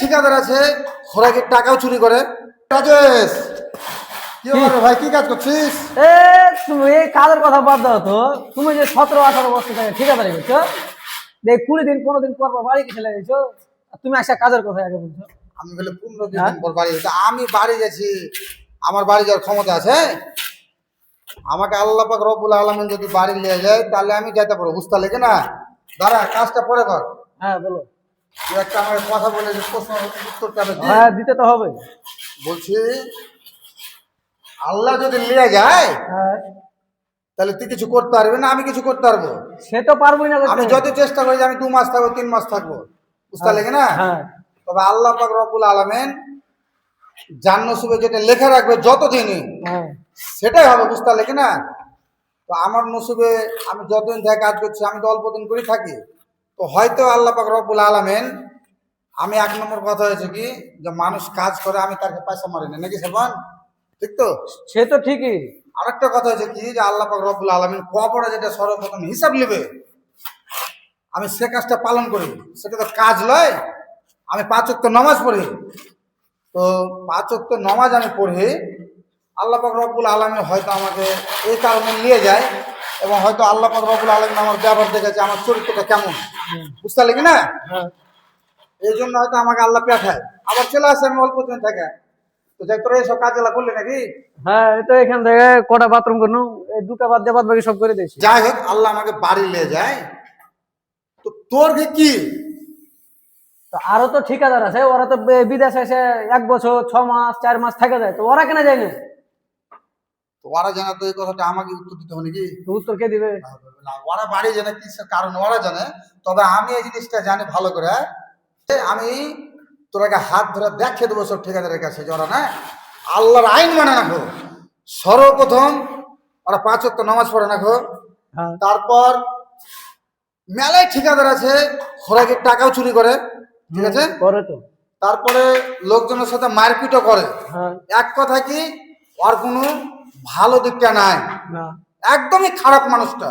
ঠিকাদার আছে খোরাকের টাকাও চুরি করে। রাজেশ, কি ব্যাপার ভাই, কি কাজ করছিস? এ তুমি এই কাজের কথা বাদ দাও তো। তুমি যে 17-18 বছর থেকে ঠিকাদারি করছো, দেখ 20 দিন 15 দিন পর পর বাড়ি চলে গেছো, আর তুমি আসা কাজের কথা আগে বলছো। আমি বলে 15 হ্যাঁ? দিন পর বাড়ি গেছি। আমি বাড়ি গেছি, আমার বাড়ি যাওয়ার ক্ষমতা আছে? আমাকে আল্লাহ পাক রব্বুল আলামিন যদি বাড়ি নিয়ে যায় তাহলে আমি যেতে পারবো, বুঝতে লেগে না? দাঁড়া, কাজটা পরে কর। হ্যাঁ বলো। তুই একটা আমাকে কথা বলে যে প্রশ্ন উত্তরটা আমি দিই। হ্যাঁ দিতে তো হবে। বলছি, আল্লাহ যদি নিয়ে যায় হ্যাঁ তাহলে তুই কিছু করতে পারবি না, আমি কিছু করতে পারবো? সে তো পারবোই না আমি করতে। যত চেষ্টা করি যে আমি 2 মাস থাকবো 3 মাস থাকবো, বুঝতে লেগে না? হ্যাঁ তবে আল্লাহ পাক রব্বুল আলামিন যার নসিবে যেটা লেখা রাখবে যতদিনই হ্যাঁ সেটাই হবে, বুঝতে লেগে না? তো আমার নসিবে আমি যতদিন থেকে কাজ করছি, আমি তো অল্প দিন করে থাকি, তো হয়তো আল্লাহ পাক রব্বুল আলামিন, আমি 1 নম্বর কথা হয়েছে কি যে মানুষ কাজ করে আমি তাকে পয়সা মারি না, নাকি সালমান? ঠিক তো? সে তো ঠিকই। আরেকটা কথা হয়েছে কি যে আল্লাহ পাক রব্বুল আলামিন কবরে যেটা সর্বপ্রথম হিসাব নেবে, আমি সে কাজটা পালন করি, সেটা তো কাজ নয়। আমি 5 ওয়াক্ত নামাজ পড়ি, তো 5 ওয়াক্ত নামাজ আমি পড়ি, আল্লাহ পাক রব্বুল আলামিন হয়তো আমাকে এই কারণে নিয়ে যায়, এবং হয়তো আল্লাহ পাক রব্বুল আলামিন আমার ব্যবহার দেখেছে আমার চরিত্রটা কেমন, বুঝতে লাগি না? হ্যাঁ এই জন্য হয়তো আমাকে আল্লাহ পাঠায়, আবার চলে আসে আমি অল্প দিন থাকে। তো যাই তোরা এইসব কাজগুলা করলি নাকি? হ্যাঁ এই তো এখান থেকে কটা বাথরুম করনু, এই দুটা বাদ দিয়ে বাদ বাকি সব করে দিয়েছি। যাই হোক, আল্লাহ আমাকে বাড়ি নিয়ে যায়, তো তোর কি? তো আরো তো ঠিকাদার আছে, ওরা তো বিদেশে এসে 1 বছর 6 মাস 4 মাস থেকে যায়, তো ওরা কেন যায় না? তো ওরা জানে তো এই কথাটা আমাকে উত্তর দিতে হবে নাকি? তো উত্তর কে দিবে? না, ওরা বাড়ি জানে কিসের কারণ ওরা জানে, তবে আমি এই জিনিসটা জানি ভালো করে। আমি তোরাকে হাত ধরে দেখিয়ে দেবো সব ঠিকাদারের কাছে যে ওরা না আল্লাহর আইন মানে রাখো। সর্বপ্রথম ওরা 5 ওয়াক্ত নামাজ পড়ে রাখো, হ্যাঁ তারপর মেলায় ঠিকাদার আছে খোরাকের টাকাও চুরি করে, ঠিক আছে? করে তো। তারপরে লোকজনের সাথে মারপিটও করে। হ্যাঁ এক কথা কি, ওর কোনো ভালো দিকটা নাই, না একদমই খারাপ মানুষটা,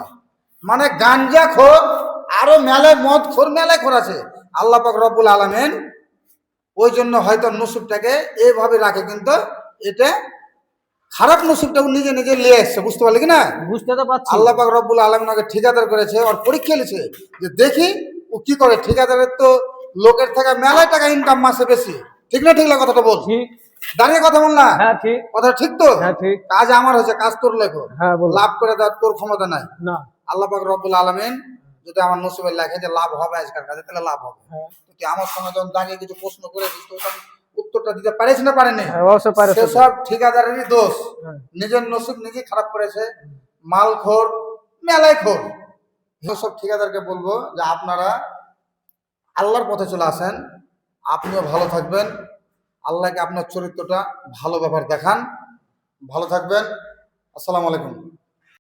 মানে গাঞ্জা খোর, আরো মেলায় মদ খোর, মেলায় খোর আছে। আল্লাহ পাক রব্বুল আলামিন ওই জন্য হয়তো নসিবটাকে এইভাবে রাখে, কিন্তু এটা খারাপ নসিবটা ও নিজে নিজে নিয়ে এসছে, বুঝতে পারলি কি না? বুঝতে তো পারছি। আল্লাহ পাক রব্বুল আলামিন ওকে ঠিকাদার করেছে, ওর পরীক্ষা নিয়েছে যে দেখি ও কি করে। ঠিকাদারের তো লোকের থেকে মেলায় টাকা ইনকাম মাসে বেশি, ঠিক না? ঠিক না কথাটা বল, ঠিক। দাঁড়িয়ে কথা বল না, হ্যাঁ ঠিক। কথা ঠিক তো? হ্যাঁ ঠিক। কাজ আমার হয়েছে, কাজ তোর লেখো, হ্যাঁ বলো। লাভ করে দেওয়ার তোর ক্ষমতা নাই। না। আল্লাহ পাক রব্বুল আলামিন যদি আমার নসিবে লেখে যে লাভ হবে আজকাল কাজে, তাহলে লাভ হবে। হ্যাঁ তুই আমার সঙ্গে যখন দাঁড়িয়ে কিছু প্রশ্ন করেছিস তো ওটা উত্তরটা দিতে পারিস না পারেনি? হ্যাঁ, অবশ্যই পারে। সেসব ঠিকাদারেরই দোষ, হ্যাঁ। নিজের নসিব নিজেই খারাপ করেছে, মালখোর, মেলায় খোর। সব ঠিকাদারকে বলবো যে আপনারা আল্লাহর পথে চলে আসেন, আপনিও ভালো থাকবেন, আল্লাহকে আপনার চরিত্রটা ভালো ব্যাপার দেখান, ভালো থাকবেন। আসসালামু আলাইকুম।